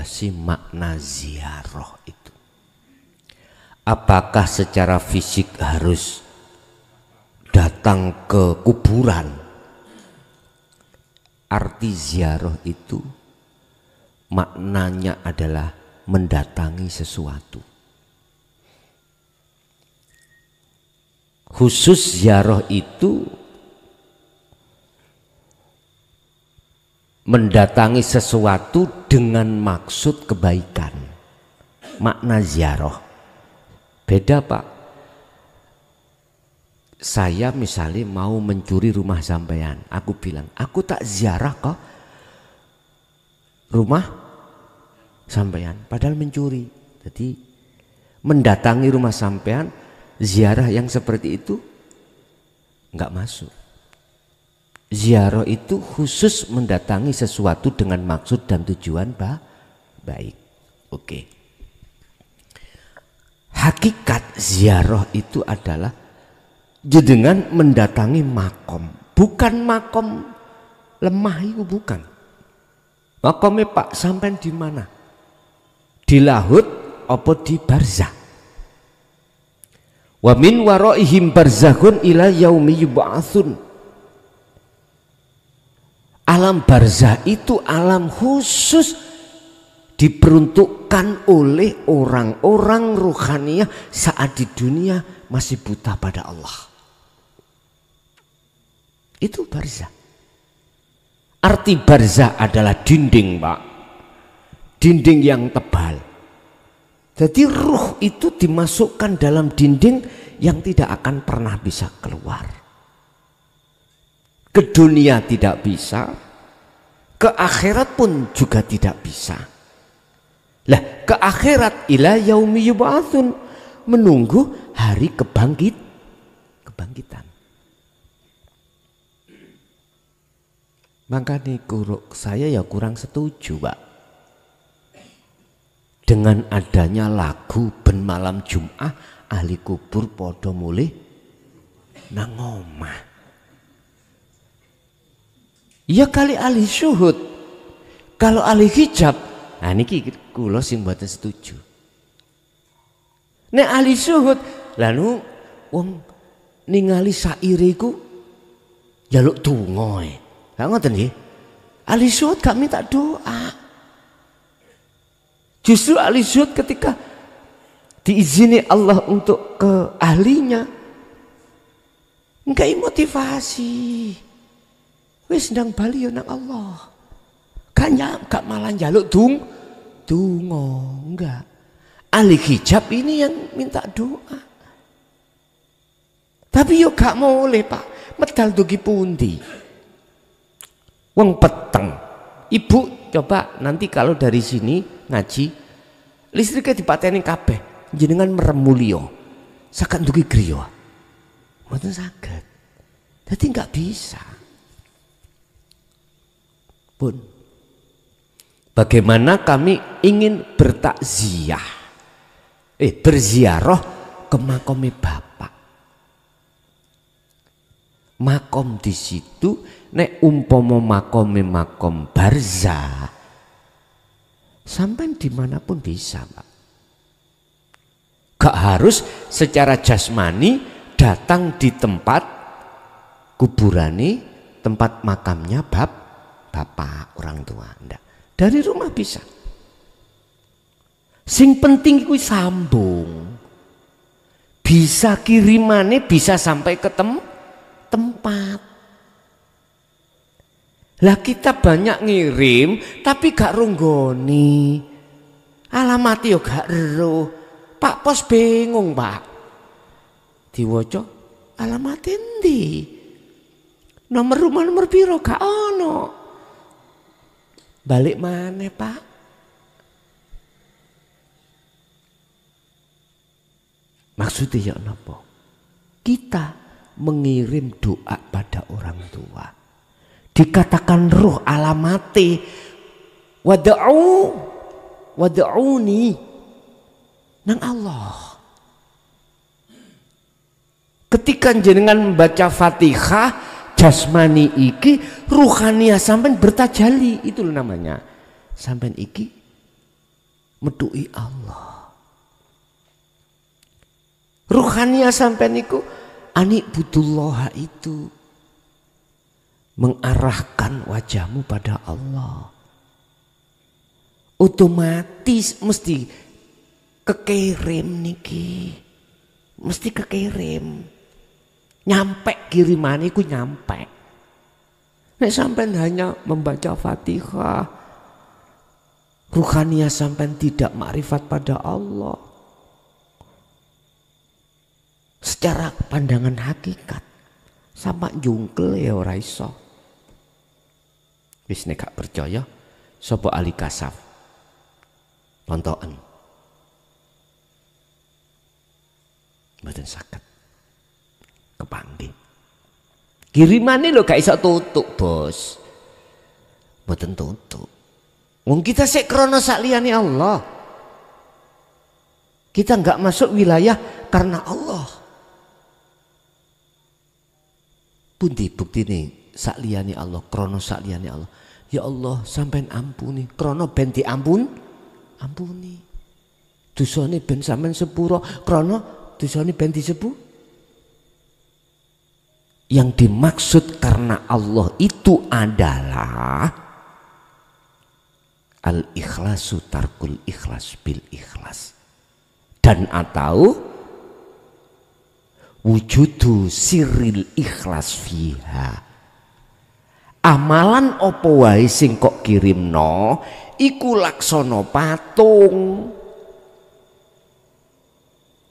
apa sih makna ziarah itu? Apakah secara fisik harus datang ke kuburan? Arti ziarah itu maknanya adalah mendatangi sesuatu. Khusus ziarah itu mendatangi sesuatu dengan maksud kebaikan. Makna ziarah beda Pak. Saya misalnya mau mencuri rumah sampean, aku bilang aku tak ziarah kok rumah sampean, padahal mencuri. Jadi mendatangi rumah sampean, ziarah yang seperti itu enggak masuk. Ziarah itu khusus mendatangi sesuatu dengan maksud dan tujuan baik. Oke. Hakikat ziarah itu adalah dengan mendatangi makom. Bukan makom lemah itu, bukan. Makomnya Pak sampean di mana? Di lahut apa di barzah? Wa min waraihim barzakhun ila yaumi yub'atsun. Alam barzah itu alam khusus diperuntukkan oleh orang-orang ruhaniyah saat di dunia masih buta pada Allah. Itu barzah. Arti barzah adalah dinding Pak. Dinding yang tebal. Jadi ruh itu dimasukkan dalam dinding yang tidak akan pernah bisa keluar. Ke dunia tidak bisa, ke akhirat pun juga tidak bisa. Lah, ke akhirat ila yaumi yub'atsun, menunggu hari kebangkitan. Makanya saya ya kurang setuju Pak dengan adanya lagu ben malam Jum'ah ahli kubur podo mulih nang omah. Ya kali ahli syuhud, kalau ahli hijab, nah niki kula sing mboten setuju. Nek ahli syuhud, lalu wong ningali saire iku njaluk donga. Lah ngoten nggih. Ahli syuhud gak minta doa. Justru ahli syuhud ketika diizini Allah untuk ke ahlinya, enggak motivasi. Wis ndang bali yo nang Allah. Gak malah njaluk donga, enggak. Ahli hijab ini yang minta doa. Tapi yo gak boleh Pak, medal dugi pundi. Wong peteng. Ibu coba nanti kalau dari sini ngaji, listriknya dipateni kabeh, jenengan merem mulya. Saged dugi griya. Mboten saged. Dadi enggak bisa. Pun bagaimana kami ingin berziarah ke makomnya Bapak. Makom di situ nek umpama makom barzah, sampai dimanapun bisa Pak. Gak harus secara jasmani datang di tempat kuburani, tempat makamnya Bapak orang tua. Enggak. Dari rumah bisa. Sing penting kuwi sambung. Bisa kirimane bisa sampai ke tempat. Lah kita banyak ngirim tapi gak runggoni. Alamat yo gak eruh. Pak Pos bingung Pak. Diwaca alamat endi? Nomor rumah nomor piro gak ono. Balik mana Pak? Maksudnya ya napa? Kita mengirim doa pada orang tua. Dikatakan ruh alamati wad'uni nang Allah. Ketika jenengan membaca Fatihah, jasmani iki ruhania sampean bertajali, itu namanya. Sampean iki metuki Allah. Ruhania sampai niku anik budullah itu mengarahkan wajahmu pada Allah. Otomatis mesti kekirim niki, mesti kekirim, nyampe kiriman iku nyampe. Nek sampean hanya membaca Fatihah, ruhania sampean tidak makrifat pada Allah secara pandangan hakikat, sama jungkel ya ora iso. Wis nek gak percaya sapa ahli kasaf nonton mboten saged kepanggih. Kirimane lho gak iso tutup, Bos. Mboten tutup. Wong kita sik krana sakliyane Allah. Kita enggak masuk wilayah karena Allah. Pundi buktine sakliyane Allah, krana sakliyane Allah. Ya Allah, sampean ampuni, krana ben ampuni. Dosane ben sampean sepuro, krana dosane ben disepuro. Yang dimaksud karena Allah itu adalah al-ikhlasu tarkul ikhlas bil ikhlas, dan atau wujudu sirril ikhlas fiha. Amalan opo wae sing kok kirimno iku laksana patung,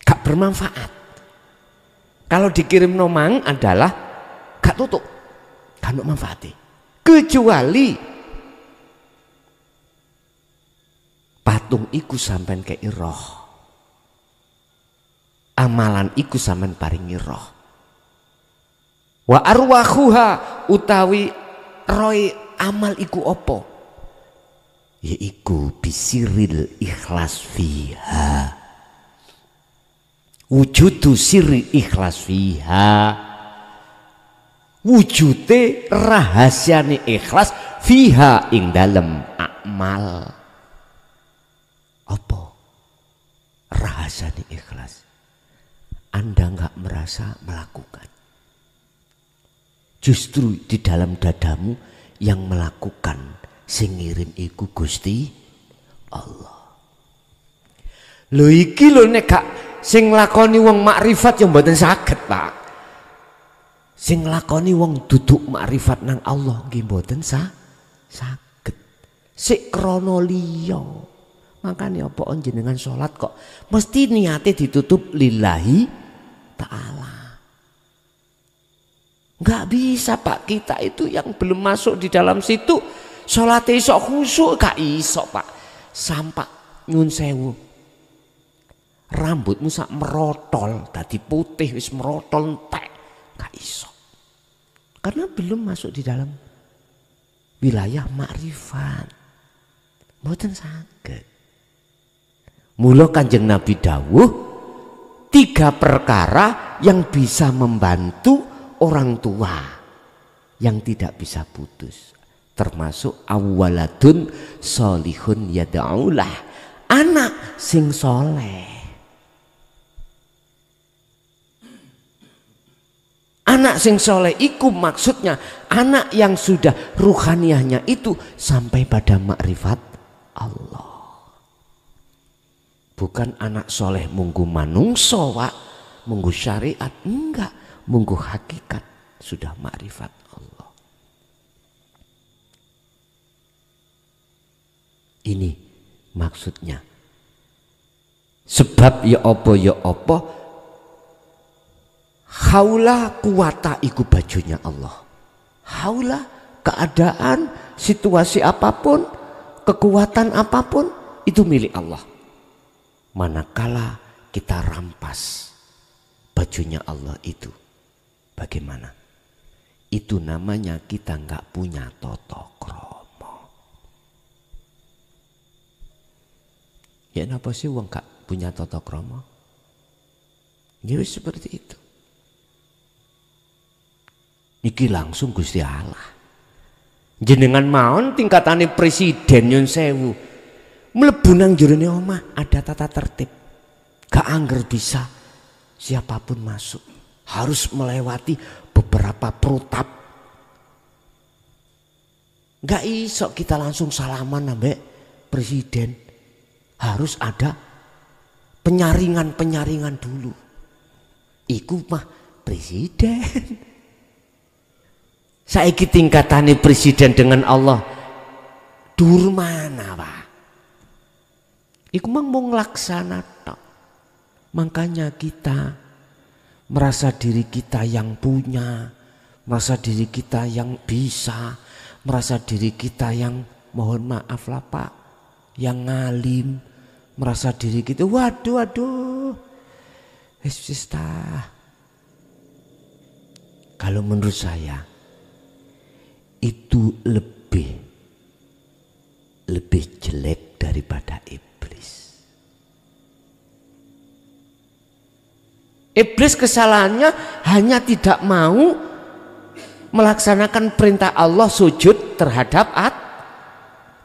gak bermanfaat. Kalau dikirimno mang adalah gak tutup, gak ono manfaate, kecuali patung iku sampean kei roh, amalan iku sampean paringi roh. Wa arwahuha utawi roy amal iku opo, yaiku bisiril ikhlas fiha, wujudu sirri ikhlas fiha, wujude rahasiane ikhlas fiha ing dalem amal. Apa rahasiane ikhlas? Anda nggak merasa melakukan, justru di dalam dadamu yang melakukan, sing ngirim iku Gusti Allah. Lho iki lho nek gak sing nglakoni wong makrifat yang mboten saged, Pak. Sing nglakoni wong duduk makrifat nang Allah nggih mboten saged. Sik krana liya. Makane apa jenengan salat kok mesti niate ditutup lillahi ta'ala. Enggak bisa, Pak. Kita itu yang belum masuk di dalam situ salat iso khusyuk gak iso, Pak. Sampak nyun sewu, rambutmu sak merotol dadi putih wis merotol entek gak iso, karena belum masuk di dalam wilayah makrifat. Mboten saged. Mula Kanjeng Nabi dawuh 3 perkara yang bisa membantu orang tua yang tidak bisa putus, termasuk awaladun solihun yad'ulah, anak sing soleh. Anak sing soleh iku maksudnya anak yang sudah ruhaniahnya itu sampai pada makrifat Allah. Bukan anak soleh munggu manungso, Pak, munggu syariat, enggak, munggu hakikat sudah makrifat Allah. Ini maksudnya. Sebab ya apa haula kuwata iku bajunya Allah. Haula, keadaan, situasi apapun, kekuatan apapun itu milik Allah. Manakala kita rampas bajunya Allah itu, bagaimana? Itu namanya kita nggak punya tata krama. Ya napa sih wong gak punya tata krama? Ya seperti itu. Iki langsung Gusti Allah. Jenengan mawon tingkatane presiden nyun sewu. Mlebu nang jerone omah ada tata tertib. Gak angger bisa siapapun masuk. Harus melewati beberapa protap. Gak iso kita langsung salaman ambek presiden. Harus ada penyaringan dulu. Iku mah presiden. Saiki tingkatane presiden dengan Allah dur mana Pak? Iku mang mau nglaksana tok. Makanya kita merasa diri kita yang punya, merasa diri kita yang bisa, merasa diri kita yang mohon maaf lah Pak, yang ngalim, merasa diri kita waduh wis tah. Kalau menurut saya itu lebih jelek daripada iblis. Iblis kesalahannya hanya tidak mau melaksanakan perintah Allah sujud terhadap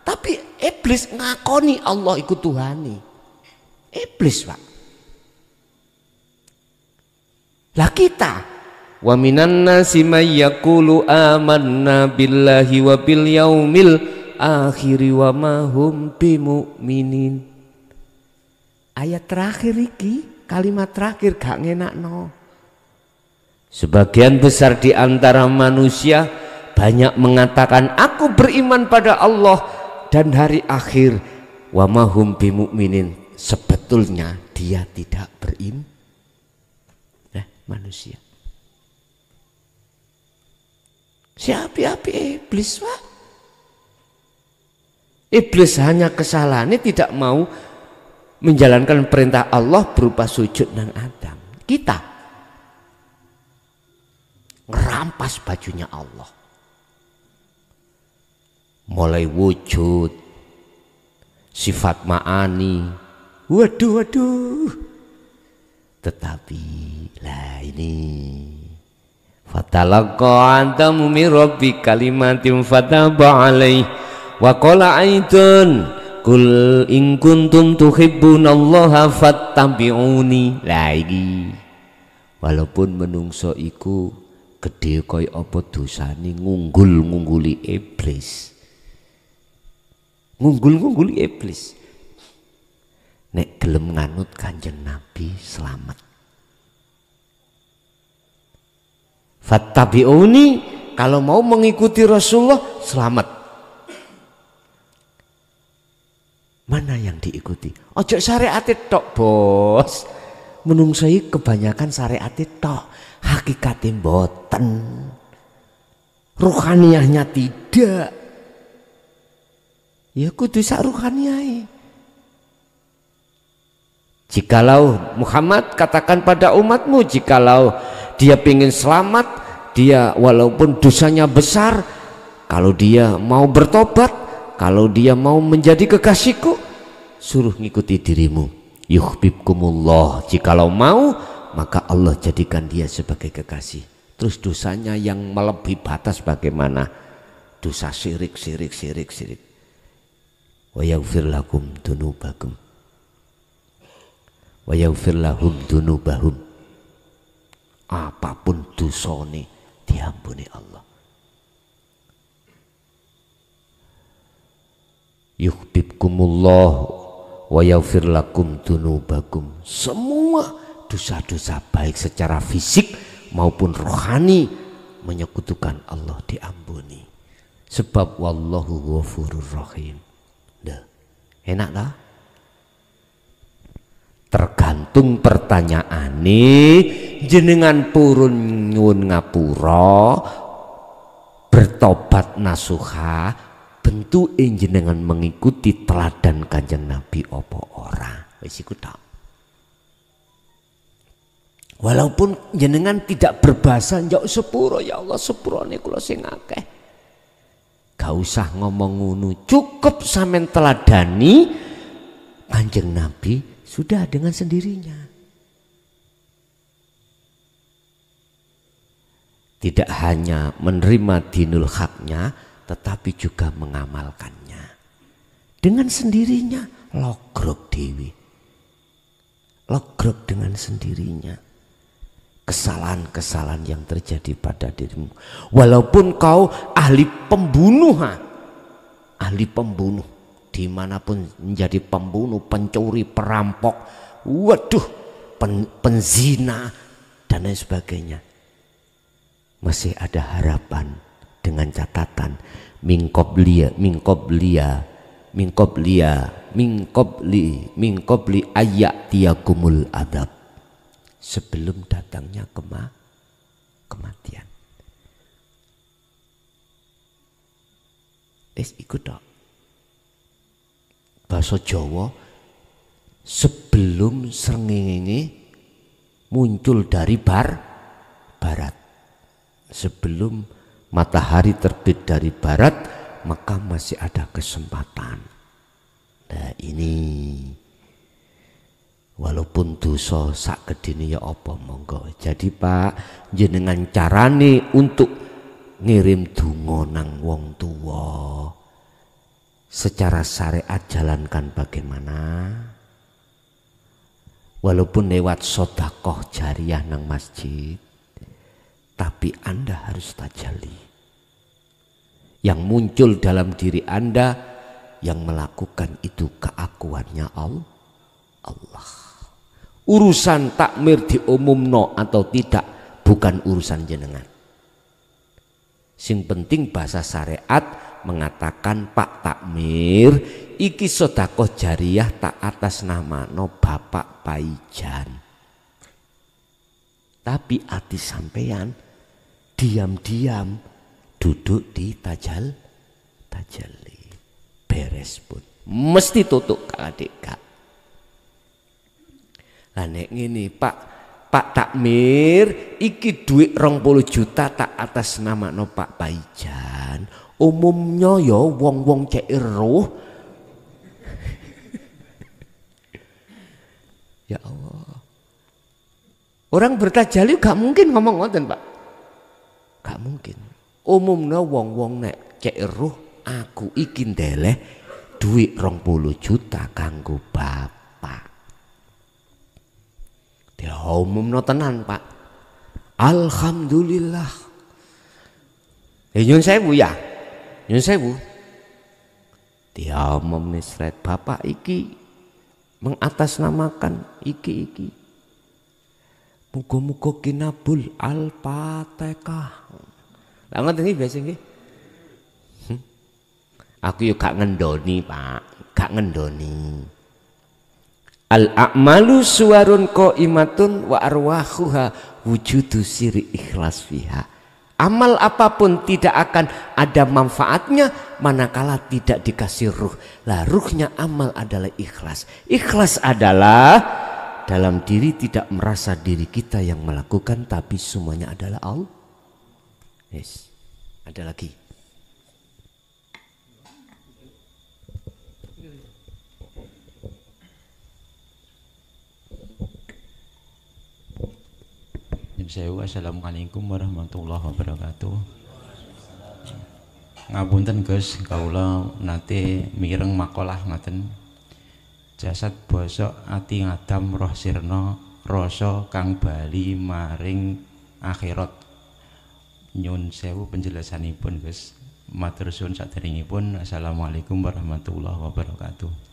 tapi iblis ngakoni Allah ikut Tuhani. Iblis Pak. Lah kita wa minan nasi may yaqulu amanna billahi wa bil yaumil akhiri wa ma hum bimu'minin. Ayat terakhir iki, kalimat terakhir gak ngenakno. Sebagian besar di antara manusia banyak mengatakan aku beriman pada Allah dan hari akhir, wa ma hum bimu'minin. Sebetulnya dia tidak beriman. Manusia. Siapa iblis Pak? Iblis hanya kesalahannya tidak mau menjalankan perintah Allah berupa sujud nang Adam. Kita ngerampas bajunya Allah. Mulai wujud, sifat ma'ani. Waduh. Tetapi lah ini fatalaqa Adamu min rabbi kalimatin fataba alaih wa qala aidan kul in kuntum tuhibbunallaha fattabi'uni. Lagi walaupun menungso iku gede koyo apa dosane ngungguli iblis. Ngungguli iblis. Nek gelem nganut Kanjeng Nabi selamat. Fattabi'uni, kalau mau mengikuti Rasulullah selamat. Mana yang diikuti? Ojo syariat tok bos. Menungsai kebanyakan syariat tok, hakikatnya mboten. Ruhaniyahnya tidak. Ya kudu sak ruhaniyah. Jikalau Muhammad katakan pada umatmu, jikalau dia ingin selamat, dia walaupun dosanya besar, kalau dia mau bertobat, kalau dia mau menjadi kekasihku, suruh ngikuti dirimu. Yuhibbukumullah. Jikalau mau, maka Allah jadikan dia sebagai kekasih. Terus dosanya yang melebihi batas bagaimana? Dosa syirik. Wa yaghfir lakum dunubakum. Wa yaghfir lahum dunubahum. Apapun dosane diampuni Allah. Yuhibbukumullah wa yaghfir lakum dunubakum. Semua dosa-dosa baik secara fisik maupun rohani menyekutukan Allah diampuni. Sebab wallahu ghafurur rahim. Enak lah. Tergantung pertanyaane jenengan purun nyuwun ngapura bertobat nasuha bentuk jenengan mengikuti teladan Kanjeng Nabi apa ora. Wis iku tok. Walaupun jenengan tidak berbahasa njok sepuro, ya Allah sepurone kula sing akeh. Gak usah ngomong ngono, cukup sampean teladani Kanjeng Nabi. Sudah dengan sendirinya. Tidak hanya menerima dinul haknya, tetapi juga mengamalkannya. Dengan sendirinya logrok dewi, logrok dengan sendirinya. Kesalahan-kesalahan yang terjadi pada dirimu, walaupun kau ahli pembunuh, dimanapun menjadi pembunuh, pencuri, perampok, waduh, penzina dan lain sebagainya, masih ada harapan dengan catatan min qabli ayyatiyakumul adab, sebelum datangnya kematian. Ikut dok. Bahasa Jawa, sebelum srengenge muncul dari barat, sebelum matahari terbit dari barat, maka masih ada kesempatan. Nah ini walaupun dosa sak gedene ya apa monggo. Jadi Pak, jenengan carane untuk ngirim donga nang wong tuwa secara syariat jalankan bagaimana? Walaupun lewat sedekah jariyah nang masjid, tapi Anda harus tajalli. Yang muncul dalam diri Anda, yang melakukan itu keakuannya Allah. Urusan takmir diumumno atau tidak bukan urusan jenengan. Sing penting bahasa syariat mengatakan Pak Takmir iki sedekah jariyah tak atas nama no Bapak Paijan. Tapi hati sampean diam-diam duduk di tajalli, beres pun mesti tutup adik kak. Lah nek ngene Pak Takmir iki duit 20 juta tak atas nama no Pak Paijan. Umumnya ya wong-wong cek roh. Ya Allah. Orang bertajalli gak mungkin ngomong ngoten Pak. Gak mungkin. Umumnya wong-wong nek cek roh aku iki ndeleh duit 20 juta kanggo bapak. Dia umumnya tenan Pak. Alhamdulillah. Nyun sewu ya. Nyun sewu. Dia umum nisret bapak iki mengatasnamakan iki. Muga-muga kinabul al-Fatihah. Lah ngoten iki biasa nggih. Aku yo gak ngendoni, Pak. Gak ngendoni. Al-a'malu suwarun qaimatun wa arwahuha wujudu siri ikhlas fiha. Amal apapun tidak akan ada manfaatnya manakala tidak dikasih ruh. Lah ruhnya amal adalah ikhlas. Ikhlas adalah dalam diri tidak merasa diri kita yang melakukan, tapi semuanya adalah Allah. Yes. Ada lagi. Assalamualaikum warahmatullahi wabarakatuh. Ngapunten Gus, kaula nate mireng makalah ngaten. Jasad bosok ati ngadam roh sirna rasa kang bali maring akhirat. Nyun sewu penjelasanipun Gus. Matur suwun saderengipun. Assalamualaikum warahmatullahi wabarakatuh.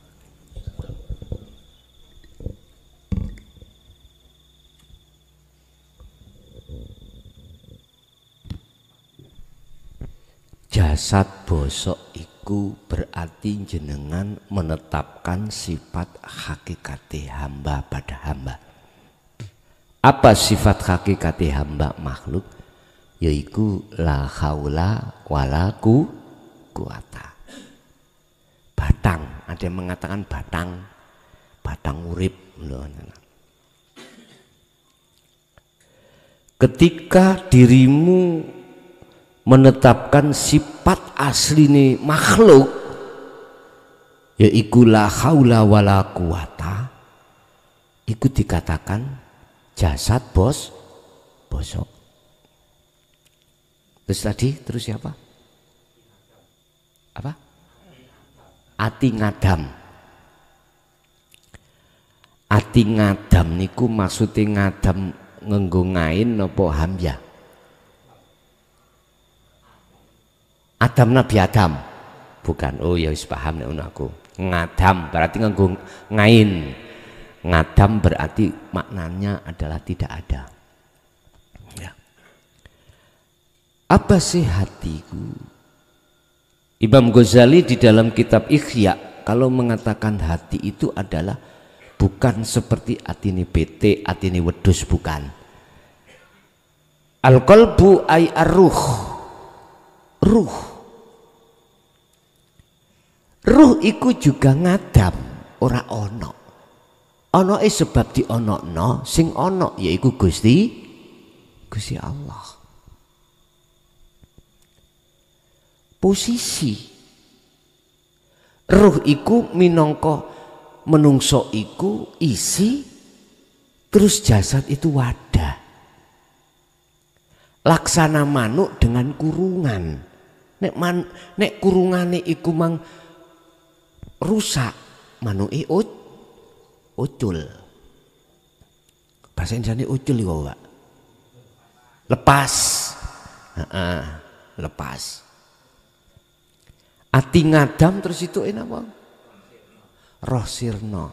Jasad bosok iku berarti jenengan menetapkan sifat hakikati hamba pada hamba. Apa sifat hakikati hamba makhluk? Yaitu la haula wala quwata. Batang, ada yang mengatakan batang urip. Ketika dirimu menetapkan sifat asline makhluk, yaitu la haula wala quwata, itu dikatakan jasad bosok. Terus tadi terus siapa? Apa? Ati ngadam. Ati ngadam niku maksudnya ngadam ngenggo ngain napa hamzah? Adam Nabi Adam. Bukan. Oh ya wis paham nek ngono aku. Ngadam berarti ngenggo ngain. Ngadam berarti maknanya adalah tidak ada. Ya. Apa sih hatiku? Imam Ghazali di dalam kitab Ihya kalau mengatakan hati itu adalah bukan seperti atine PT, atine wedhus, bukan. Al-qalbu ay ar-ruh. Ruh. Ruh iku juga ngadam, ora ono. Ono sebab di ono sing ono yaiku Gusti Allah. Posisi ruh iku minangka menungso iku isi, terus jasad itu wadah. Laksana manuk dengan kurungan. Nek kurungane iku mang rusak, manuke ucul. Bahasa Indonesia ucul iku, Pak. Lepas. Lepas. Ati ngadam terus itu apa? Roh sirna.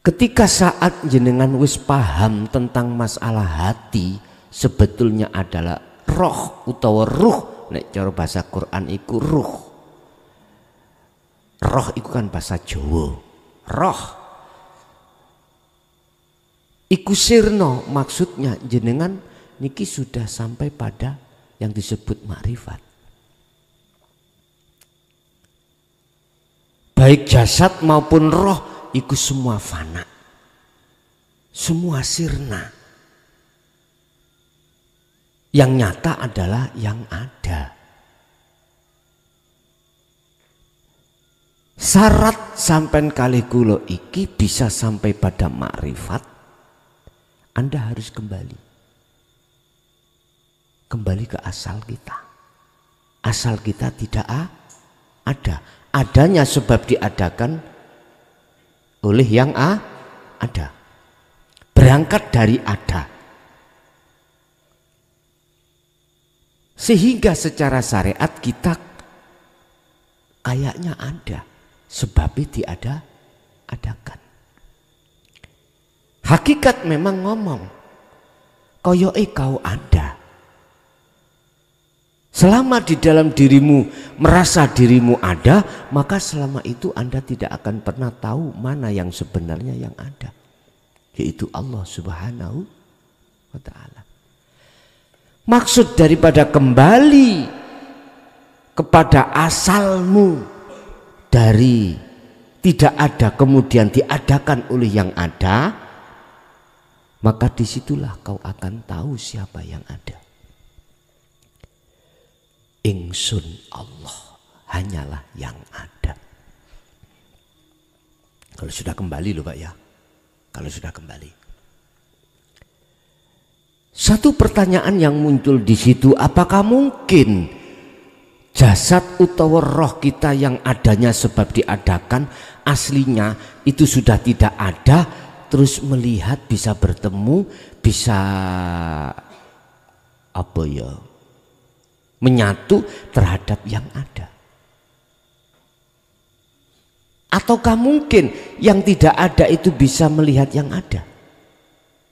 Ketika saat jenengan wis paham tentang masalah hati, sebetulnya adalah roh utawa ruh. Nek cara bahasa Quran iku ruh. Roh iku kan bahasa Jawa. Roh iku sirna, maksudnya jenengan niki sudah sampai pada yang disebut makrifat. Baik jasad maupun roh itu semua fana, semua sirna. Yang nyata adalah yang ada. Syarat sampai kali kula iki bisa sampai pada makrifat, Anda harus kembali ke asal kita. Asal kita tidak ada. Adanya sebab diadakan oleh yang ada. Berangkat dari ada. Sehingga secara syariat kita kayaknya ada. Sebabnya diadakan. Hakikat memang ngomong. Koyoke kau ada. Selama di dalam dirimu merasa dirimu ada, maka selama itu Anda tidak akan pernah tahu mana yang sebenarnya yang ada, yaitu Allah Subhanahu wa ta'ala. Maksud daripada kembali kepada asalmu dari tidak ada kemudian diadakan oleh yang ada, maka disitulah kau akan tahu siapa yang ada. Ingsun Allah hanyalah yang ada. Kalau sudah kembali loh Pak ya. Kalau sudah kembali. Satu pertanyaan yang muncul di situ, apakah mungkin jasad utawa roh kita yang adanya sebab diadakan aslinya itu sudah tidak ada, terus melihat bisa bertemu, bisa apa ya? Menyatu terhadap yang ada. Ataukah mungkin yang tidak ada itu bisa melihat yang ada?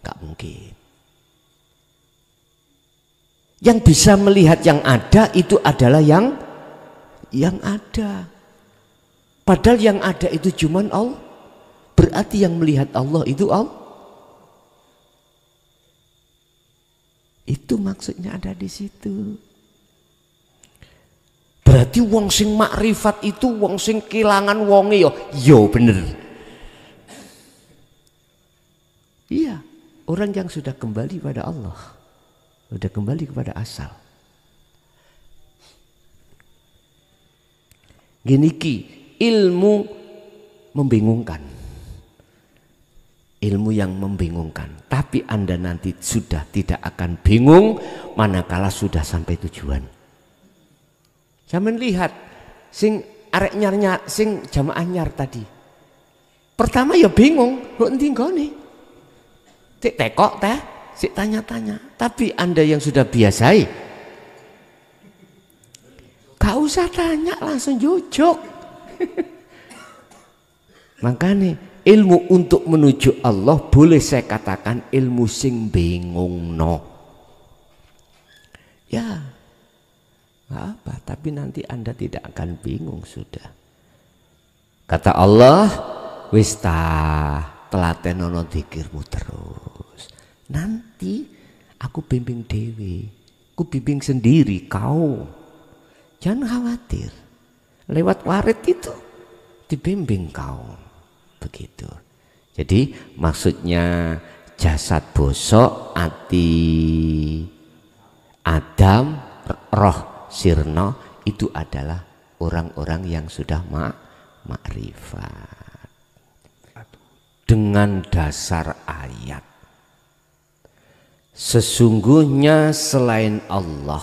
Gak mungkin. Yang bisa melihat yang ada itu adalah yang ada. Padahal yang ada itu cuman Allah. Berarti yang melihat Allah itu Allah. Itu maksudnya ada di situ. Berarti wong sing makrifat itu wong sing kelangan wonge yo bener. Iya, orang yang sudah kembali pada Allah, sudah kembali kepada asal. Gini ki, ilmu membingungkan. Ilmu yang membingungkan, tapi Anda nanti sudah tidak akan bingung manakala sudah sampai tujuan. Jangan lihat sing arek nyar sing jamaah nyar tadi. Pertama ya bingung, kok endi nggone? Cek tekok teh, sik tanya-tanya. Tapi Anda yang sudah biasai, gak usah tanya, langsung jujuk. Makanya ilmu untuk menuju Allah boleh saya katakan ilmu sing bingung no. Ya, gak apa, tapi nanti Anda tidak akan bingung sudah. Kata Allah, wis telatenono dzikirmu terus. Nanti aku bimbing dewi, aku bimbing sendiri kau. Jangan khawatir. Lewat warid itu dibimbing kau. Begitu. Jadi maksudnya jasad bosok, ati Adam, roh sirna itu adalah orang-orang yang sudah makrifat. Dengan dasar ayat, sesungguhnya selain Allah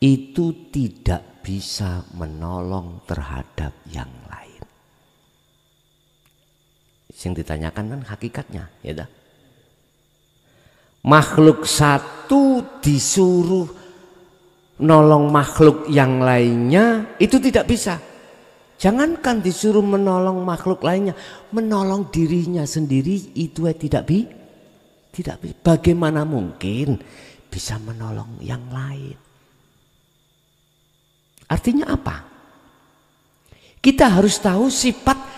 itu tidak bisa menolong terhadap yang lain. Yang ditanyakan kan hakikatnya, ya dah. Makhluk satu disuruh nolong makhluk yang lainnya itu tidak bisa. Jangankan disuruh menolong makhluk lainnya, menolong dirinya sendiri itu tidak bisa. Bagaimana mungkin bisa menolong yang lain? Artinya apa? Kita harus tahu sifat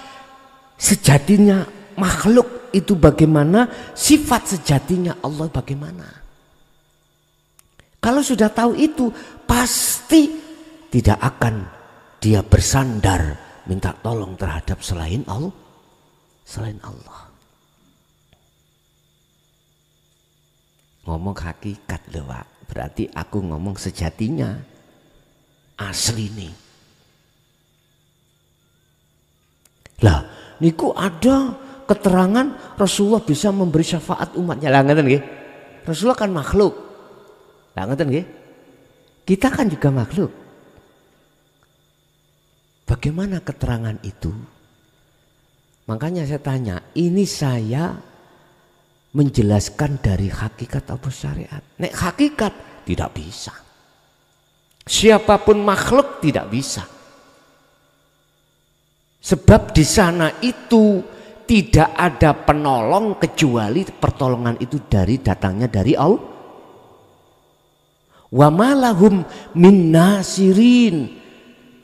sejatinya makhluk itu bagaimana, sifat sejatinya Allah bagaimana. Kalau sudah tahu itu, pasti tidak akan dia bersandar minta tolong terhadap selain Allah. Ngomong hakikat loh Pak, berarti aku ngomong sejatinya, asli nih. Lah, niku ada keterangan Rasulullah bisa memberi syafaat umatnya. Lah ngeten nggih. Rasulullah kan makhluk. Lah ngeten nggih. Kita kan juga makhluk. Bagaimana keterangan itu? Makanya saya tanya, ini saya menjelaskan dari hakikat atau syariat. Nek hakikat tidak bisa. Siapapun makhluk tidak bisa. Sebab di sana itu tidak ada penolong kecuali pertolongan itu datangnya dari Allah. Wa malahum min nasirin,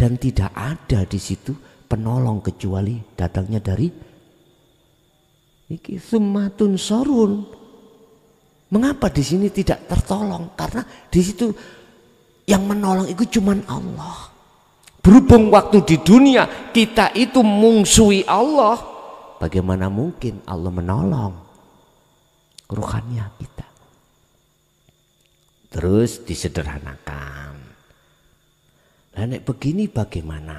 dan tidak ada di situ penolong kecuali datangnya dari iki summatun sorun. Mengapa di sini tidak tertolong? Karena di situ yang menolong itu cuman Allah. Berhubung waktu di dunia kita itu mungsuhi Allah, bagaimana mungkin Allah menolong ruhannya kita? Terus disederhanakan. Lah nek begini bagaimana?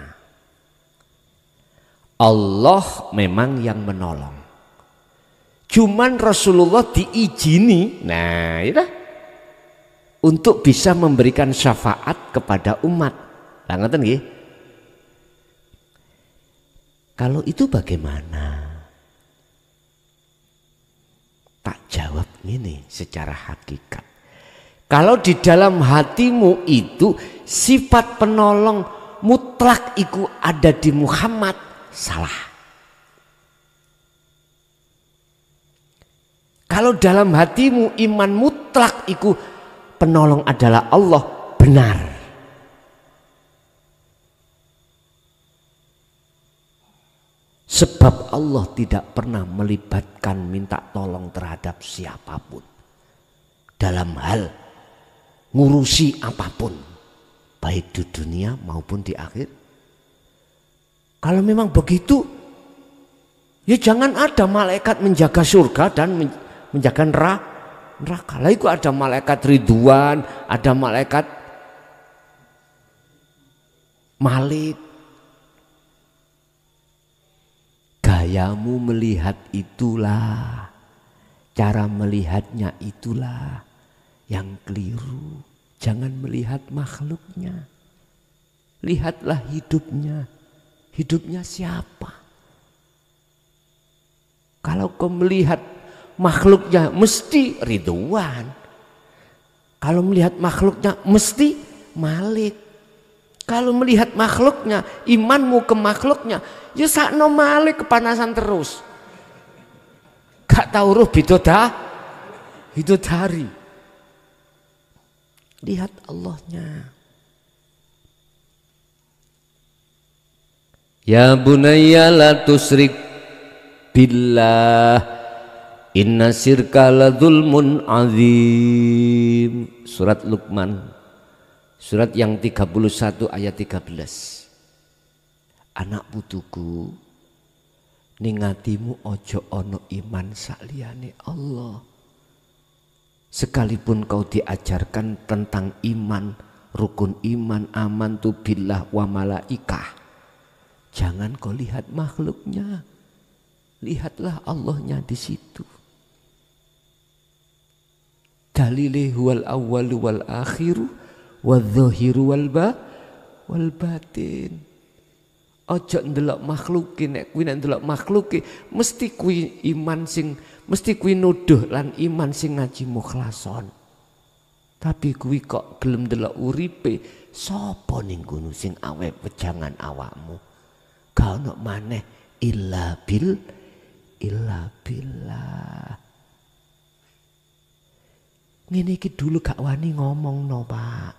Allah memang yang menolong. Cuman Rasulullah diizini, nah itu untuk bisa memberikan syafaat kepada umat. Lah ngoten nggih. Kalau itu bagaimana? Tak jawab ini secara hakikat. Kalau di dalam hatimu itu sifat penolong mutlak itu ada di Muhammad, salah. Kalau dalam hatimu iman mutlak itu penolong adalah Allah, benar. Sebab Allah tidak pernah melibatkan minta tolong terhadap siapapun dalam hal ngurusi apapun, baik di dunia maupun di akhir. Kalau memang begitu, ya jangan ada malaikat menjaga surga dan menjaga neraka. Lah itu ada malaikat Ridwan, ada malaikat Malik. Gayamu melihat itulah, cara melihatnya itulah yang keliru. Jangan melihat makhluknya, lihatlah hidupnya. Hidupnya siapa? Kalau kau melihat makhluknya mesti Ridwan. Kalau melihat makhluknya mesti Malik. Kalau melihat makhluknya, imanmu ke makhluknya, ya sakno Malik kepanasan terus. Gak tahu ruh bidodari. Lihat Allahnya. Ya bunayya la tusrik billah inna syirka la dzulmun azim. Surat Luqman, surat yang 31 ayat 13. Anak putuku, ning atimu ojo ono iman saliyane Allah. Sekalipun kau diajarkan tentang iman, rukun iman, amantu billah wa malaikah, jangan kau lihat makhluknya, lihatlah Allahnya di situ. Dalile huwal awwalu wal akhiru wal zahiru wal batin. Ojo ndelok makhluke, nek kuwi nek ndelok makhluke mesti kuwi iman sing, mesti kuwi nuduh lan iman sing ngaji mukhlason. Tapi kuwi kok gelem ndelok uripe, sapa ning kono sing awet wejangan awakmu? Gak ono maneh illa billah. Ngene iki dulu gak wani ngomongno, Pak.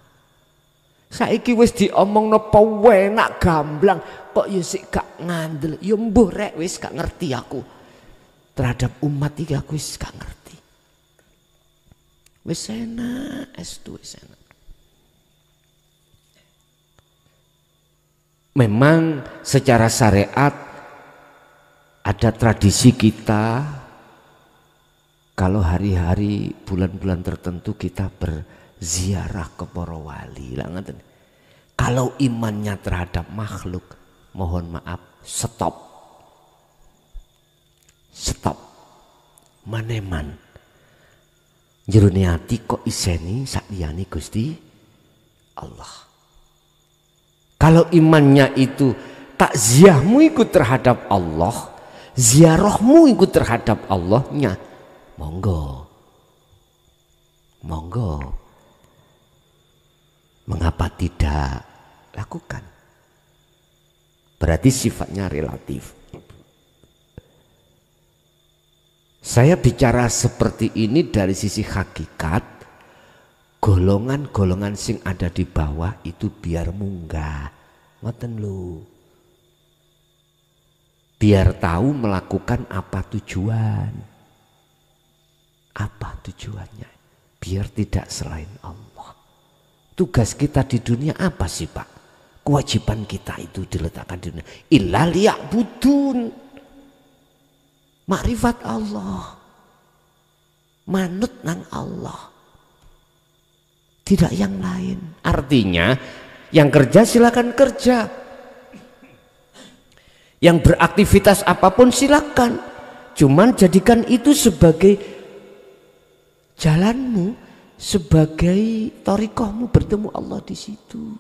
Saiki wis diomongno penak gamblang, kok ya sik gak ngandel. Ya mbuh rek wis gak ngerti aku. Terhadap umat iki aku wis gak ngerti. Wis enak, estu wis enak. Memang secara syariat ada tradisi kita, kalau hari-hari bulan-bulan tertentu kita berziarah ke para wali. Kalau imannya terhadap makhluk, mohon maaf, stop. Maneman jerone ati kok iseni sakliyane Gusti Allah. Kalau imannya itu takziahmu ikut terhadap Allah, ziarahmu ikut terhadap Allahnya, monggo. Mengapa tidak lakukan? Berarti sifatnya relatif. Saya bicara seperti ini dari sisi hakikat. Golongan-golongan sing ada di bawah itu biar munggah. Ngoten lho. Biar tahu melakukan apa tujuan. Apa tujuannya? Biar tidak selain Allah. Tugas kita di dunia apa sih, Pak? Kewajiban kita itu diletakkan di dunia. Illa liya'budun. Makrifat Allah. Manut nang Allah. Tidak yang lain. Artinya yang kerja silakan kerja. Yang beraktivitas apapun silakan. Cuman jadikan itu sebagai jalanmu, sebagai thariqahmu bertemu Allah di situ.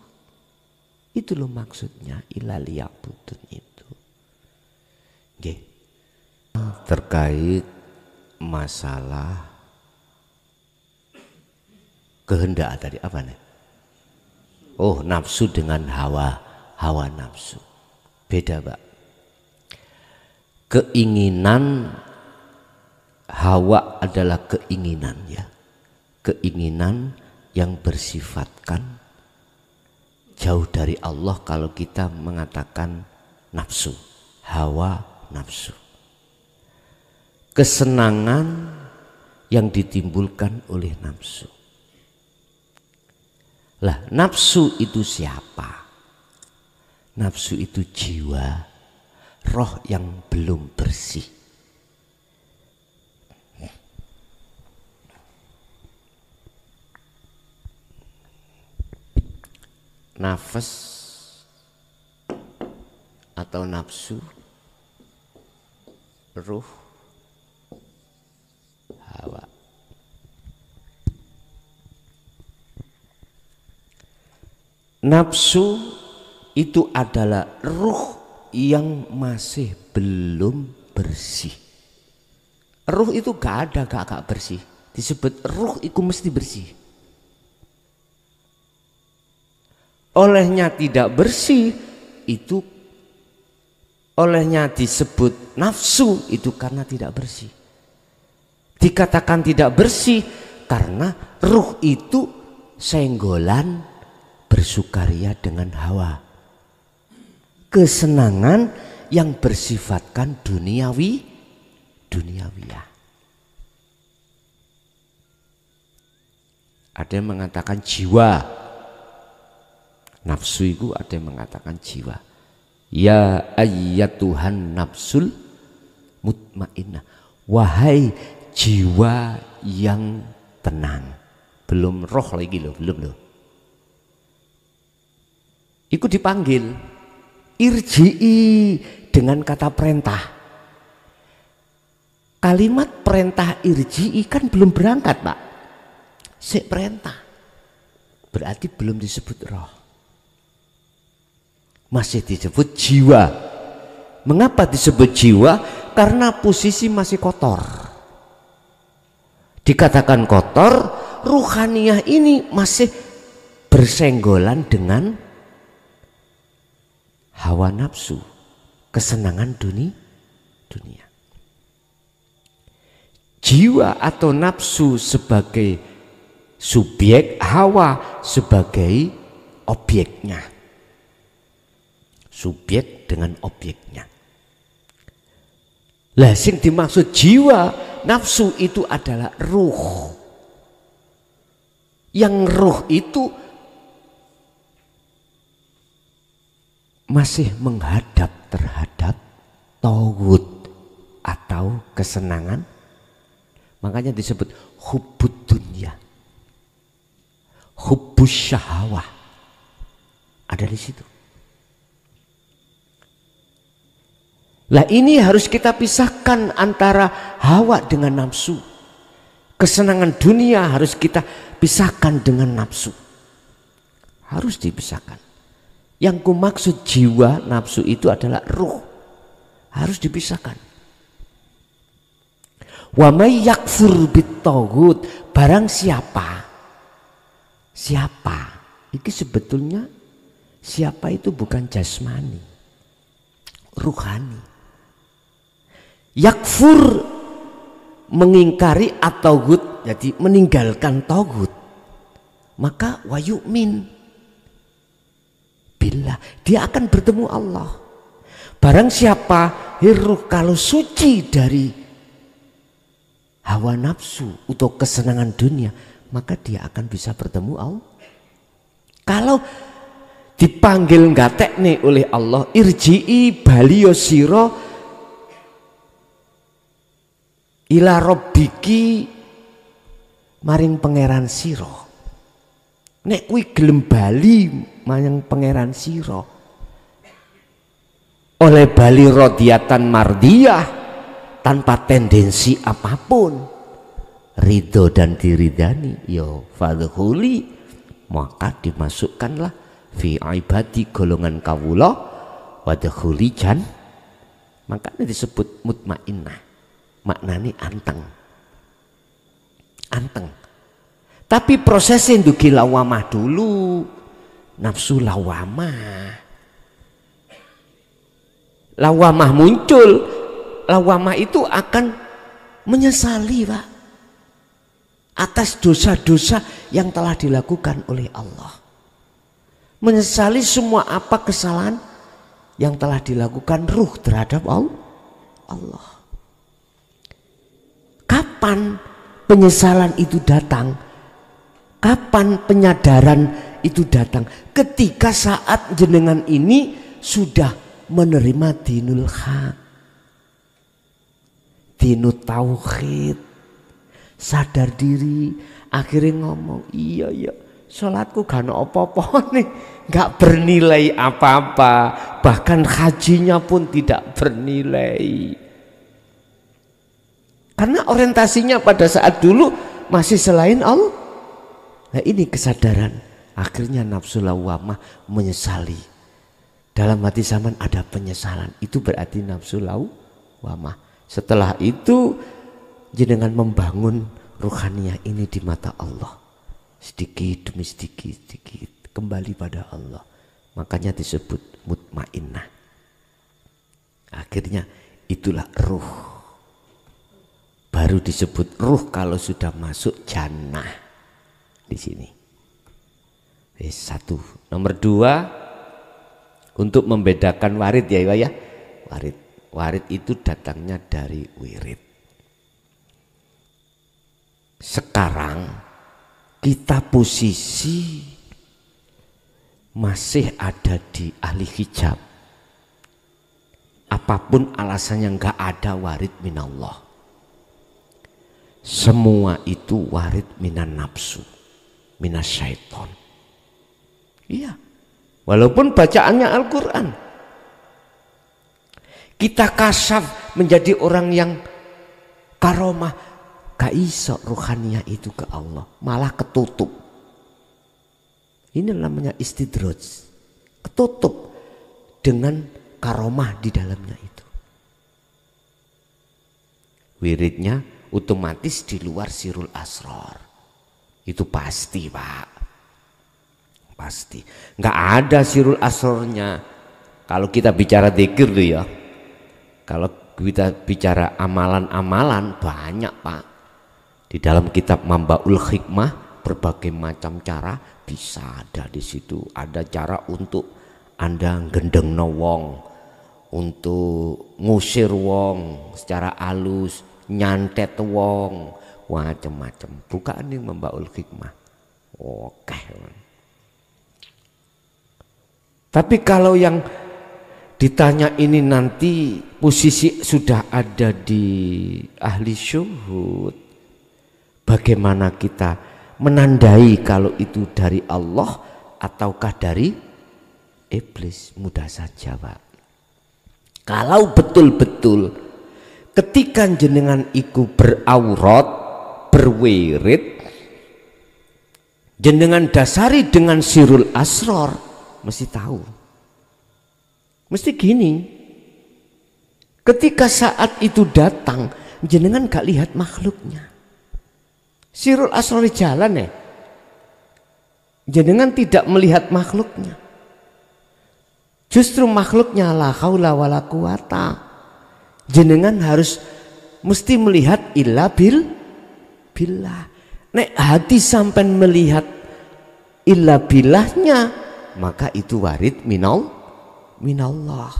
Itu loh maksudnya illa liya'budun itu. Nggih. Terkait masalah kehendak tadi apa nih? Oh, nafsu dengan hawa nafsu. Beda, Pak. Keinginan hawa adalah keinginan ya. Keinginan yang bersifatkan jauh dari Allah kalau kita mengatakan nafsu, hawa nafsu. Kesenangan yang ditimbulkan oleh nafsu. Lah, nafsu itu siapa? Nafsu itu jiwa, roh yang belum bersih. Nafas atau nafsu, ruh, hawa. Nafsu itu adalah ruh yang masih belum bersih. Ruh itu gak ada gak bersih. Disebut ruh itu mesti bersih. Olehnya tidak bersih itu, olehnya disebut nafsu itu karena tidak bersih. Dikatakan tidak bersih karena ruh itu senggolan bersukaria dengan hawa, kesenangan yang bersifatkan duniawiyah. Ada yang mengatakan jiwa, nafsu itu ada yang mengatakan jiwa. Ya ayyatuhan nafsul mutmainnah, wahai jiwa yang tenang. Belum roh lagi loh, belum loh. Itu dipanggil irji'i dengan kata perintah. Kalimat perintah irji'i kan belum berangkat, Pak. Sik perintah. Berarti belum disebut roh. Masih disebut jiwa. Mengapa disebut jiwa? Karena posisi masih kotor. Dikatakan kotor, ruhaniyah ini masih bersenggolan dengan hawa nafsu, kesenangan dunia. Jiwa atau nafsu sebagai subjek, hawa sebagai objeknya. Subjek dengan objeknya. Lah sing dimaksud jiwa, nafsu itu adalah ruh. Yang ruh itu masih menghadap terhadap tauhid atau kesenangan. Makanya disebut hubbud dunya, hubbus syahwah. Ada di situ. Lah ini harus kita pisahkan antara hawa dengan nafsu. Kesenangan dunia harus kita pisahkan dengan nafsu. Harus dipisahkan. Yang kumaksud jiwa, nafsu itu adalah ruh. Harus dipisahkan. Wa may yakfur bit-taghut, barang siapa? Siapa? Ini sebetulnya siapa itu bukan jasmani. Ruhani. Yakfur mengingkari at-taghut, jadi meninggalkan taghut. Maka wa yu'min billah, dia akan bertemu Allah. Barang siapa ruh kalau suci dari hawa nafsu atau kesenangan dunia, maka dia akan bisa bertemu Allah. Kalau dipanggil ngatekne oleh Allah, irji'i baliyo siro ila rabbiki maring pangeran sira. Nek kuwi gelem bali maring pangeran sira, oleh bali rodiatan mardiyah tanpa tendensi apapun, ridho dan diridani, yo fadkhuli, maka dimasukkanlah fi ibadi golongan kawula wadkhuli jan. Makanya disebut mutmainnah. Maknanya anteng. Anteng. Tapi prosesnya dugi lawamah dulu. Nafsu lawamah. Lawamah muncul. Lawamah itu akan menyesali, Pak, atas dosa-dosa yang telah dilakukan oleh Allah. Menyesali semua apa kesalahan yang telah dilakukan ruh terhadap Allah. Kapan penyesalan itu datang? Kapan penyadaran itu datang? Ketika saat jenengan ini sudah menerima dinul haq, dinut tauhid, sadar diri, akhirnya ngomong, iya sholatku gak ada apa-apa nih, gak bernilai apa-apa, bahkan hajinya pun tidak bernilai. Karena orientasinya pada saat dulu masih selain Allah. Nah ini kesadaran. Akhirnya nafsu lawamah menyesali. Dalam hati zaman ada penyesalan. Itu berarti nafsu lawamah. Setelah itu jenengan membangun ruhaniyah ini di mata Allah. Sedikit demi sedikit kembali pada Allah. Makanya disebut mutmainnah. Akhirnya itulah ruh. Baru disebut ruh kalau sudah masuk jannah di sini. Satu. Nomor 2, untuk membedakan warid ya Iwa ya. Warid itu datangnya dari wirid. Sekarang kita posisi masih ada di ahli hijab. Apapun alasannya nggak ada warid minallah. Semua itu warid minan nafsu, minas syaiton. Iya, walaupun bacaannya Al-Quran. Kita kasaf menjadi orang yang karomah, gak iso ruhaniyah itu ke Allah, malah ketutup. Ini namanya istidraj, ketutup dengan karomah di dalamnya itu. Wiridnya otomatis di luar sirul asrar. Itu pasti Pak, pasti. Nggak ada sirul asrarnya. Kalau kita bicara dzikir tuh ya, kalau kita bicara amalan-amalan banyak Pak. Di dalam kitab Mambaul Hikmah berbagai macam cara bisa ada di situ. Ada cara untuk Anda gendengno wong, untuk ngusir wong secara halus, nyantet wong, macam-macam. Bukaan yang Mambaul Hikmah. Oke. Tapi kalau yang ditanya ini nanti posisi sudah ada di ahli syuhud, bagaimana kita menandai kalau itu dari Allah ataukah dari iblis? Mudah saja Pak. Kalau betul-betul ketika jenengan iku beraurat, berwirid, jenengan dasari dengan sirul asrar, mesti tahu. Mesti gini, ketika saat itu datang, jenengan gak lihat makhluknya. Sirul asrar jalan ya, jenengan tidak melihat makhluknya. Justru makhluknya la haula wala quwata. Jenengan harus mesti melihat illa billah. Nek hati sampai melihat illa billahnya, maka itu warid minallah.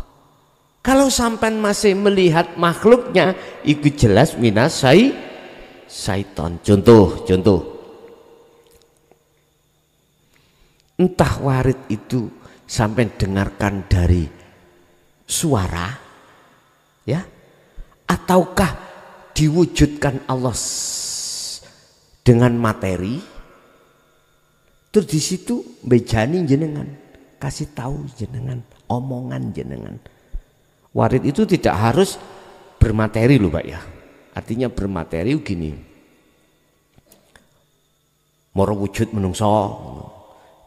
Kalau sampai masih melihat makhluknya, itu jelas minas syaiton. Contoh, entah warid itu sampai dengarkan dari suara, ya, ataukah diwujudkan Allah dengan materi. Terus di situ bejani jenengan, kasih tahu jenengan, omongan jenengan. Warid itu tidak harus bermateri loh Pak ya. Artinya bermateri gini, moro wujud menungso,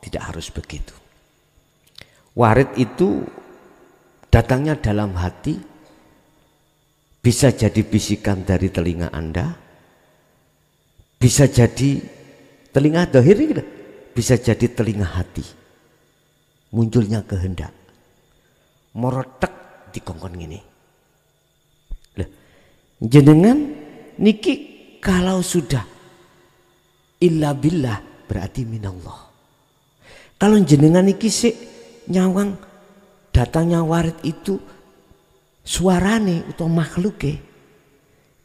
tidak harus begitu. Warid itu datangnya dalam hati, bisa jadi bisikan dari telinga Anda, bisa jadi telinga dohir gitu, bisa jadi telinga hati. Munculnya kehendak, morotek dikongkon gini. Loh, jenengan niki kalau sudah illa billah berarti minallah. Kalau jenengan niki sih nyawang datangnya warid itu suarane atau makhluknya,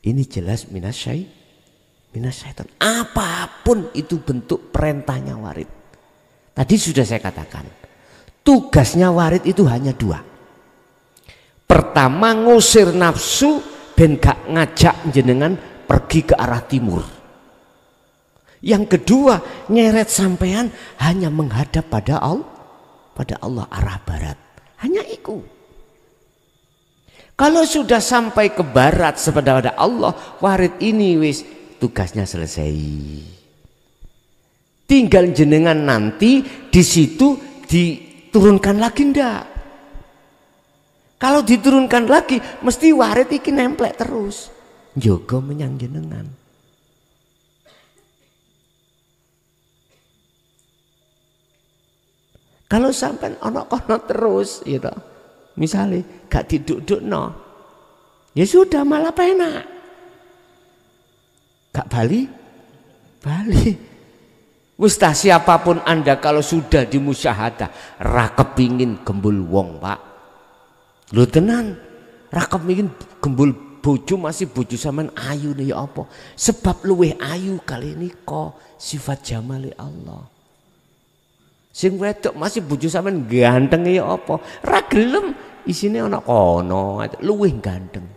ini jelas minas syaitan. Apapun itu bentuk perintahnya warid. Tadi sudah saya katakan, tugasnya warid itu hanya 2. Pertama, ngusir nafsu ben gak ngajak jenengan pergi ke arah timur. Yang kedua, nyeret sampean hanya menghadap pada Allah arah barat. Hanya itu. Kalau sudah sampai ke barat kepada Allah, warid ini wis tugasnya selesai. Tinggal jenengan nanti di situ diturunkan lagi ndak. Kalau diturunkan lagi, mesti warid iki nemplek terus. njogo menyang jenengan. Kalau sampai ono kono terus gitu, misalnya gak diduk-dukno, ya sudah malah penak. Gak bali. Wistah siapapun Anda kalau sudah dimusyahadah, ra kepingin gembul wong Pak. Lho tenan, ra kepingin gembul bojo masih bojo sampean ayu nih ya apa? Sebab luweh ayu kali nika sifat jamali Allah. Sing wedok masih bojo sampean ganteng ya apa? Ra gelem isine ana kono, luweh ganteng.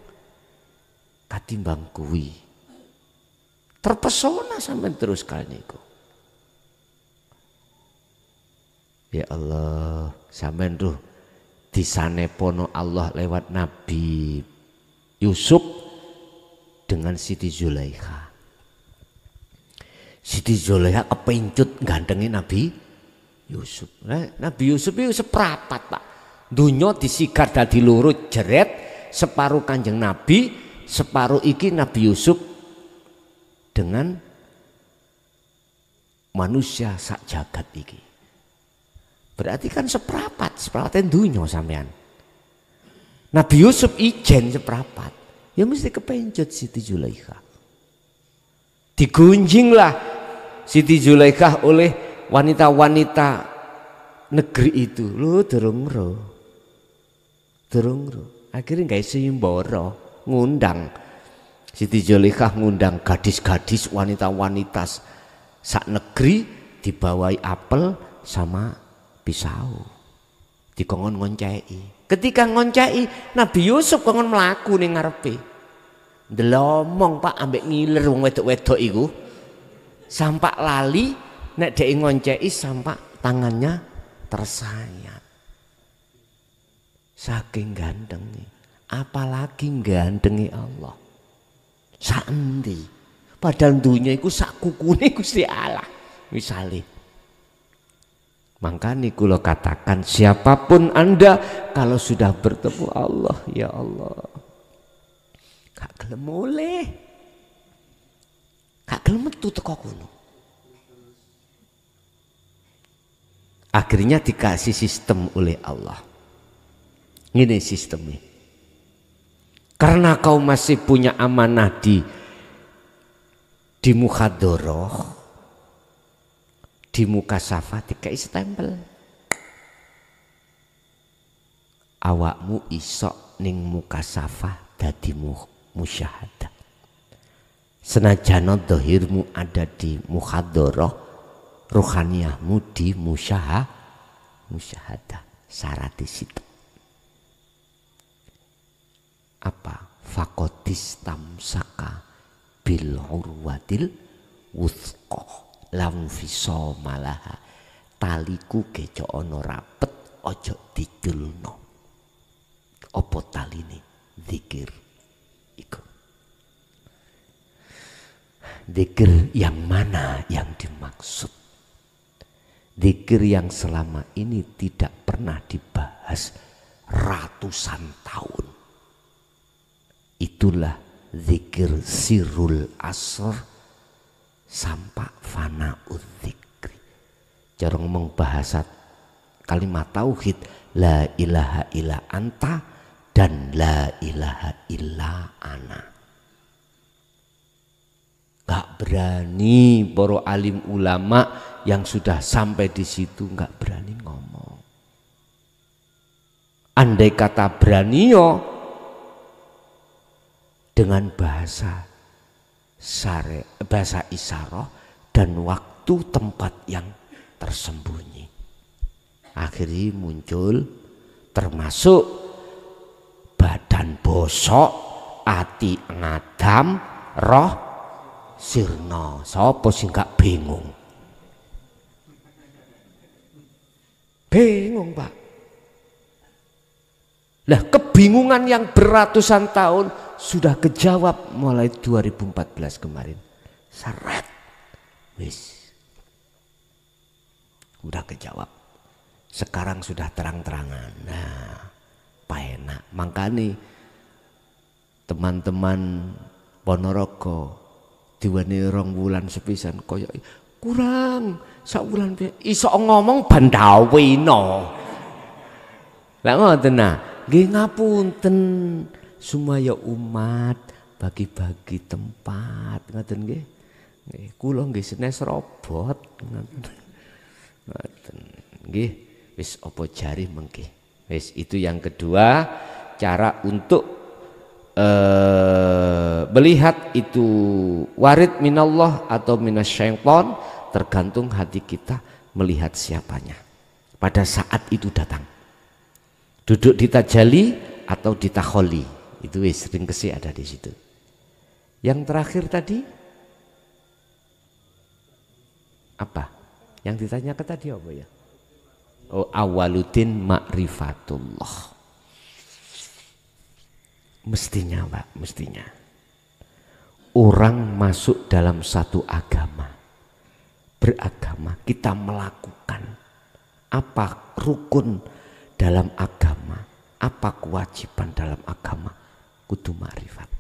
Katimbang kuwi. Terpesona sampean terus kali niku. Ya Allah, sampean tuh disanepono Allah lewat Nabi Yusuf dengan Siti Zulaikha. Siti Zulaikha kepencut gantengin Nabi Yusuf. Nabi Yusuf itu seprapat Pak. Dunya disigar dadi loro jeret, separuh Kanjeng Nabi, separuh iki Nabi Yusuf dengan manusia sak jagat iki. Berarti kan seperapat dunya sampean. Nabi Yusuf ijen seprapat. Ya mesti kepencut Siti Zulaikha. Digunjinglah Siti Zulaikha oleh wanita-wanita negeri itu. Lho durung ro. Akhirnya gak seimbara ngundang. Siti Zulaikha ngundang gadis-gadis wanita-wanita sak negeri dibawahi apel sama pisau, dikongkon ngoncei. Ketika ngoncei, Nabi Yusuf kongkon melaku ning ngarepe. Ndelomong Pak ambek ngiler wong wedok-wedok iku. Sampak lali nek dhek ngoncei sampak tangannya tersayat. Saking gantengnya, apalagi gandengi Allah. Saendi padahal dunya iku sak kukune Gusti Allah misale. Makanya kula katakan siapapun Anda kalau sudah bertemu Allah, ya Allah, gak gelem mulih, gak gelem metu teko kono. Akhirnya dikasih sistem oleh Allah. Ini sistemnya. Karena kau masih punya amanah di mukhadoroh, di mukasafah dikai stempel. Awakmu isok ning mukasafah dadi musyahadah. Senajana dohirmu ada di mukhadoroh, ruhaniyahmu di musyahadah. Syarat di situ. Apa? Fakotis tamsaka bil urwatil wuthqa lam fiso malaha, taliku keco ono rapet ojo didulno. Opo taline? Zikir iku. Zikir yang mana yang dimaksud? Zikir yang selama ini tidak pernah dibahas ratusan tahun. Itulah zikir sirrul asr sampai fana udzikri. Cara ngomong bahasa kalimat tauhid la ilaha illa anta dan la ilaha illa ana. Gak berani para alim ulama yang sudah sampai di situ gak berani ngomong. Andai kata berani yo dengan bahasa bahasa isyarah dan waktu tempat yang tersembunyi. Akhirnya muncul termasuk badan bosok, ati ngadam, roh sirna. Sapa sing gak bingung? Bingung Pak. Lah kebingungan yang beratusan tahun sudah kejawab mulai 2014 kemarin. Seret. Wis. Udah kejawab. Sekarang sudah terang-terangan. Nah, enak. Makanya teman-teman Ponorogo diweni 2 wulan sepisan kaya kurang sak wulan iso ngomong bandawino. Lah ngoten nah, nggih ngapunten sumaya umat bagi-bagi tempat ngoten nggih. Nggih kula nggih senes robot ngoten. Nggih wis apa jari mengke. Wis itu yang kedua cara untuk melihat itu warid minallah atau minasyaiton, tergantung hati kita melihat siapanya pada saat itu datang, duduk di tajalli atau di takholi, itu sering kesi ada di situ. Yang terakhir tadi apa yang ditanyakan tadi apa ya? Oh, awaludin ma'rifatullah. Mestinya Pak, mestinya orang masuk dalam satu agama, beragama, kita melakukan apa rukun dalam agama, apa kewajiban dalam agama, kudu ma'rifat.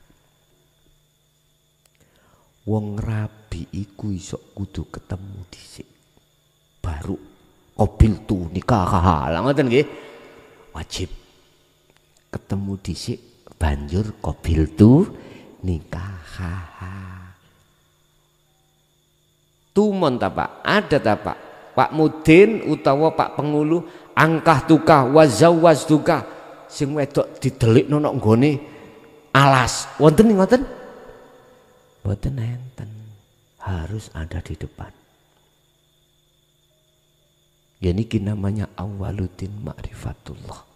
Wong rabi iku iso kudu ketemu dhisik baru qabil tu nikah, ngoten nggih, wajib ketemu dhisik banjur qabil tu nikah. Tumon ta Pak, ada ta Pak, Pak Mudin utawa Pak Pengulu angkah tukah wazawaz tukah sing wedok didelikno nang nggone alas wonten ngoten? Mboten enten, harus ada di depan. Ya niki namanya awaludin ma'rifatullah,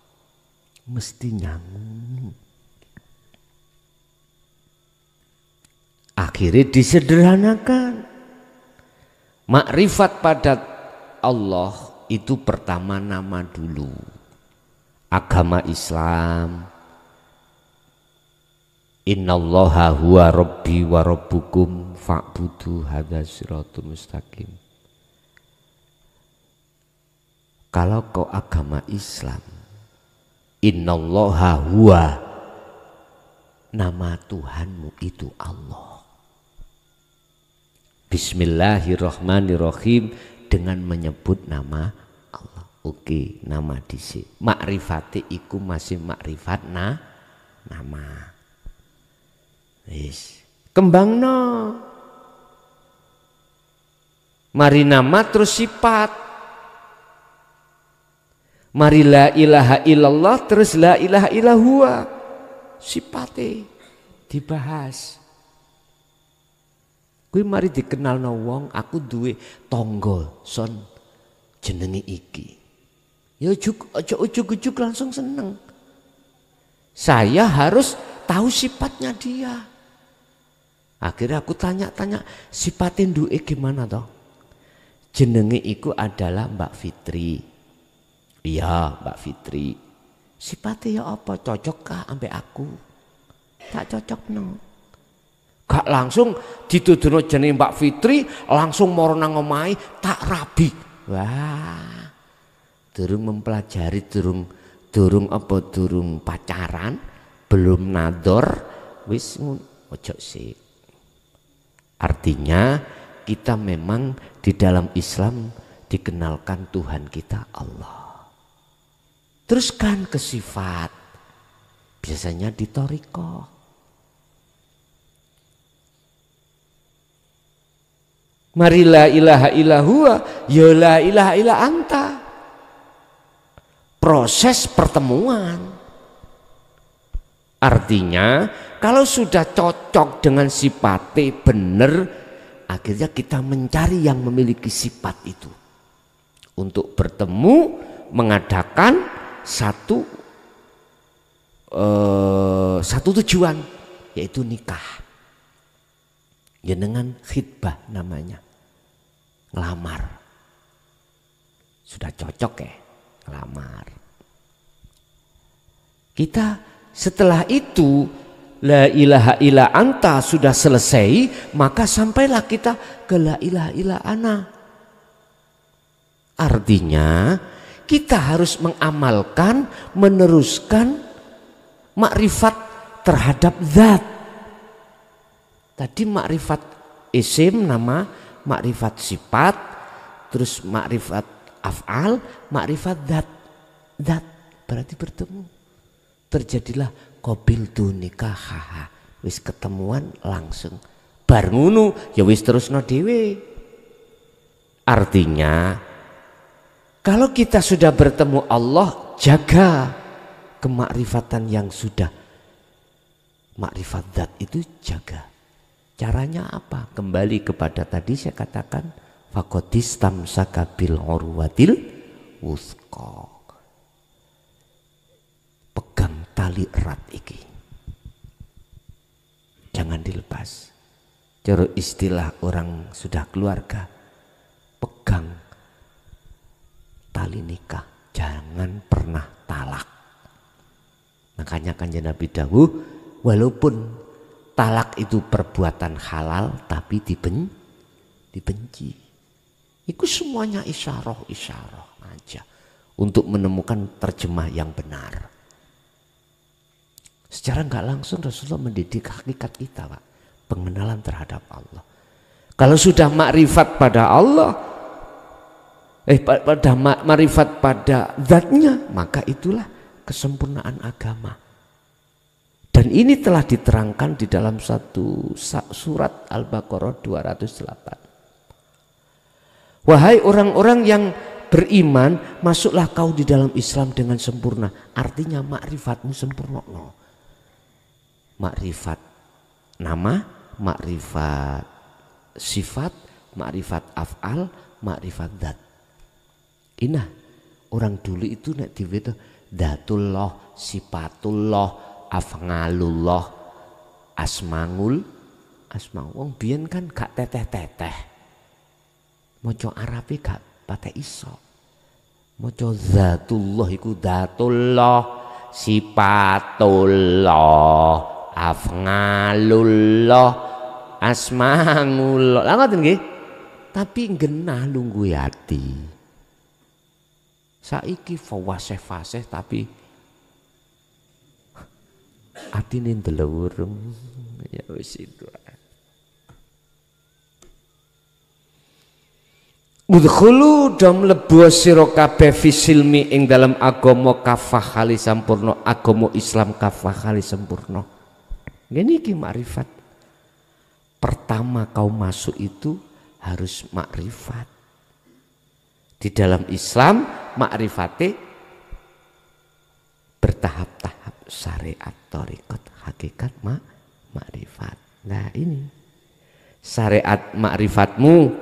mesti nyangun. Akhirnya disederhanakan. Makrifat pada Allah itu pertama nama dulu. Agama Islam. Innallaha huwa rabbi wa rabbukum fa'budu hadza siratul mustaqim. Kalau kau agama Islam, innallaha huwa, nama Tuhanmu itu Allah. Bismillahirrahmanirrahim, dengan menyebut nama Allah. Oke, nama dhisik. Makrifate iku masih makrifat nama. Wis, kembangno. Mari nama terus sifat. Mari la ilaha illallah terus la ilaha illahua. Sifate dibahas. Kuwi mari dikenalno wong, aku duwe tangga son jenenge iki. Ya aja ujug-ujug langsung seneng. Saya harus tahu sifatnya dia. Akhirnya aku tanya-tanya sifatin duwe gimana toh? Jenenge iku adalah Mbak Fitri. Iya, Mbak Fitri. Sifatnya ya apa? Cocokkah ambek aku? Tak cocok no. Gak langsung dituduhno jenenge Mbak Fitri, langsung moro nang omahe tak rabi. Wah. Durung mempelajari, durung pacaran, belum nador, wis ojo sih. Artinya kita memang di dalam Islam dikenalkan Tuhan kita Allah. Teruskan ke sifat. Biasanya di thariqah. Mari la ilaha illahua, ya la ilaha illa anta. Proses pertemuan. Artinya kalau sudah cocok dengan sifatnya benar, akhirnya kita mencari yang memiliki sifat itu. Untuk bertemu, mengadakan satu tujuan, yaitu nikah. Jenengan khitbah namanya. Ngelamar. Sudah cocok ya, ngelamar. Kita setelah itu la ilaha illa anta sudah selesai, maka sampailah kita ke la ilaha illa ana. Artinya kita harus mengamalkan, meneruskan makrifat terhadap zat. Tadi makrifat isim nama, makrifat sifat, terus makrifat af'al, makrifat dat. Dat berarti bertemu. Terjadilah qabiltu nikahaha. Wis ketemuan langsung. Bar ngono ya wis terusno dhewe. Artinya kalau kita sudah bertemu Allah, jaga kemakrifatan yang sudah makrifat zat itu jaga. Caranya apa? Kembali kepada tadi saya katakan faqadistamsaka bil urwatil wuthqa. Pegang tali erat iki. Jangan dilepas. Cara istilah orang sudah keluarga, pegang tali nikah, jangan pernah talak. Makanya Kanjeng Nabi dawuh, walaupun talak itu perbuatan halal tapi dibenci. Itu semuanya isyarah aja untuk menemukan terjemah yang benar. Secara nggak langsung Rasulullah mendidik hakikat kita, Pak, pengenalan terhadap Allah. Kalau sudah makrifat pada Allah, pada makrifat pada zatnya, maka itulah kesempurnaan agama. Dan ini telah diterangkan di dalam satu surat Al-Baqarah 208. Wahai orang-orang yang beriman, masuklah kau di dalam Islam dengan sempurna. Artinya makrifatmu sempurna. Makrifat nama, makrifat sifat, makrifat af'al, makrifat zat. Inah orang dulu itu nek diwe itu dzatullah, sifatullah, af'alullah, asmaul. Wong biyen kan gak teteh-teteh. Maca Arabe gak patek iso. Maca dzatullah iku dzatullah, sifatullah, af'alullah, asmaul. Lah ngoten nggih. Tapi genah lungguh ati. Saiki fawasih-fasih tapi atine ndelawur. Ya wis itu. Udkhulu dam lebu sira kabeh fisilmi ing dalam agama kafah kali sampurna, agama Islam kafah kali sempurna. Ngene iki makrifat. Pertama kau masuk itu harus makrifat. Di dalam Islam makrifate bertahap-tahap, syariat, thariqat, hakikat, makrifat. Nah ini syariat makrifatmu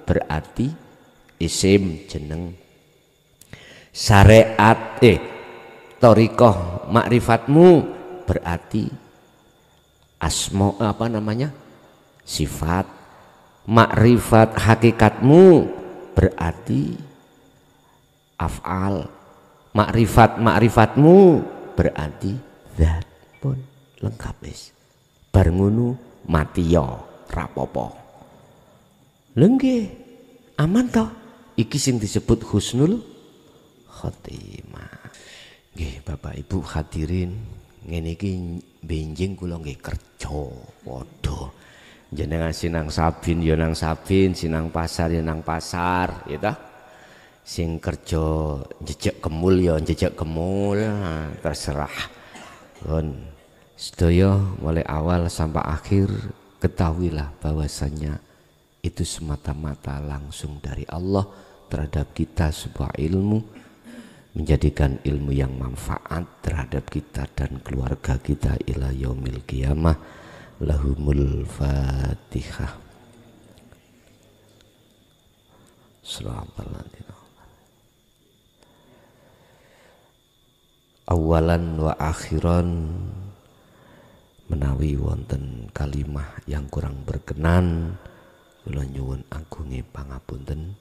berarti isim jeneng. Syariat thariqah makrifatmu berarti asma sifat. Makrifat hakikatmu berarti af'al. Makrifatmu berarti zat. Pun lengkap wis. Bar ngono mati ya rapopo. Lenggih aman toh. Iki sing disebut husnul khotimah. Nggih Bapak Ibu hadirin, ngene iki benjing kula nggih kerja padha. Jenengan sinang sabin ya nang sabin, sinang pasar ya nang pasar, ya toh. Sing kerja jejak kemul ya jejak kemul, terserah. Pun sedaya mulai awal sampai akhir ketahuilah bahwasannya itu semata-mata langsung dari Allah terhadap kita, sebuah ilmu, menjadikan ilmu yang manfaat terhadap kita dan keluarga kita ila yaumil qiyamah. Lahumul Fatihah. Awalan wa akhiran, menawi wonten kalimah yang kurang berkenan kula nyuwun agunge pangapunten.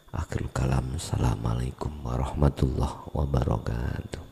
Akhirul kalam. Assalamualaikum warahmatullahi wabarakatuh.